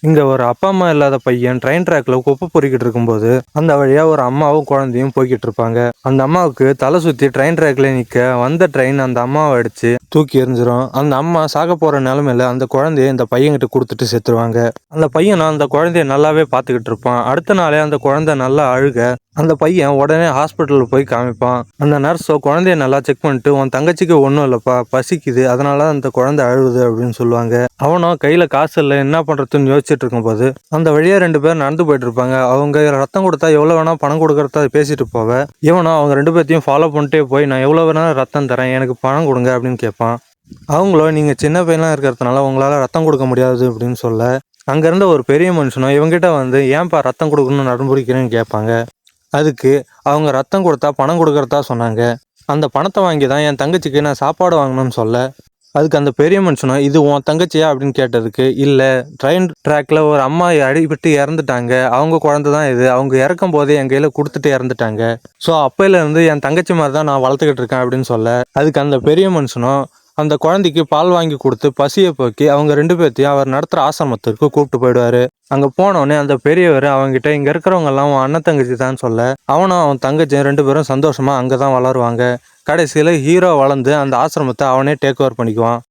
இங்க ஒரு அப்பா அம்மா இல்லாத பையன் ட்ரெயின் ட்ராக்ல குப்பை பொறுக்கிட்டு இருக்கும்போது அந்த வழியா ஒரு அம்மாவும் குழந்தையும் போய்கிட்டு இருப்பாங்க. அந்த அம்மாவுக்கு தலை சுத்தி ட்ரெயின் ட்ராக்ல நிக்க வந்த ட்ரெயின் அந்த அம்மாவை அடிச்சு தூக்கி எறிஞ்சிரும். அந்த அம்மா சாக போற நிலைமையில அந்த குழந்தைய இந்த பையன்கிட்ட கொடுத்துட்டு செத்துருவாங்க. அந்த பையனும் அந்த குழந்தைய நல்லாவே பார்த்துக்கிட்டு இருப்பான். அடுத்த நாளே அந்த குழந்தை நல்லா அழுக அந்த பையன் உடனே ஹாஸ்பிட்டலில் போய் காமிப்பான். அந்த நர்ஸோ குழந்தைய நல்லா செக் பண்ணிட்டு, உன் தங்கச்சிக்கு ஒன்றும் இல்லைப்பா, பசிக்குது, அதனால அந்த குழந்தை அழுகுது அப்படின்னு சொல்லுவாங்க. அவனும் கையில் காசு இல்லை, என்ன பண்ணுறதுன்னு யோசிச்சுட்டு இருக்கும்போது அந்த வழியாக 2 பேர் நடந்து போயிட்டு இருப்பாங்க. அவங்க ரத்தம் கொடுத்தா எவ்வளோ வேணா பணம் கொடுக்கறதா பேசிட்டு போவ. இவனும் அவங்க 2 பேர்த்தையும் ஃபாலோ பண்ணிட்டே போய், நான் எவ்வளோ வேணா ரத்தம் தரேன், எனக்கு பணம் கொடுங்க அப்படின்னு கேட்பான். அவங்களோ நீங்கள் சின்ன பையனாக இருக்கிறதுனால உங்களால் ரத்தம் கொடுக்க முடியாது அப்படின்னு சொல்ல, அங்கேருந்த ஒரு பெரிய மனுஷனும் இவங்ககிட்ட வந்து ஏன்பா ரத்தம் கொடுக்கணும்னு நடமுடிக்கிறேன்னு கேட்பாங்க. அதுக்கு அவங்க ரத்தம் கொடுத்தா பணம் கொடுக்கறதா சொன்னாங்க. அந்த பணத்தை வாங்கி தான் என் தங்கச்சிக்கு நான் சாப்பாடு வாங்கணும்னு சொல்ல, அதுக்கு அந்த பெரிய மனுஷனும் இது உன் தங்கச்சியா அப்படின்னு கேட்டதுக்கு, இல்லை ட்ரெயின் ட்ராக்ல ஒரு அம்மா அடிபட்டு இறந்துட்டாங்க, அவங்க குழந்தை தான் இது, அவங்க இறக்கும் போதே என் கையில் கொடுத்துட்டு இறந்துட்டாங்க, ஸோ அப்பையிலேருந்து என் தங்கச்சி மாதிரி தான் நான் வளர்த்துக்கிட்டு இருக்கேன் அப்படின்னு சொல்ல, அதுக்கு அந்த பெரிய மனுஷனும் அந்த குழந்தைக்கு பால் வாங்கி கொடுத்து பசியை போக்கி அவங்க 2 பேர்த்தையும் அவர் நடத்துகிற ஆசிரமத்திற்கு கூப்பிட்டு போயிடுவாரு. அங்கே போனோடனே அந்த பெரியவர் அவங்ககிட்ட இங்கே இருக்கிறவங்க எல்லாம் அவன் அண்ணன் தங்கச்சி தான் சொல்ல, அவனும் அவன் தங்கச்சியும் 2 பேரும் சந்தோஷமா அங்கே தான் வளருவாங்க. கடைசியில் ஹீரோ வளர்ந்து அந்த ஆசிரமத்தை அவனே டேக் ஓவர் பண்ணிக்குவான்.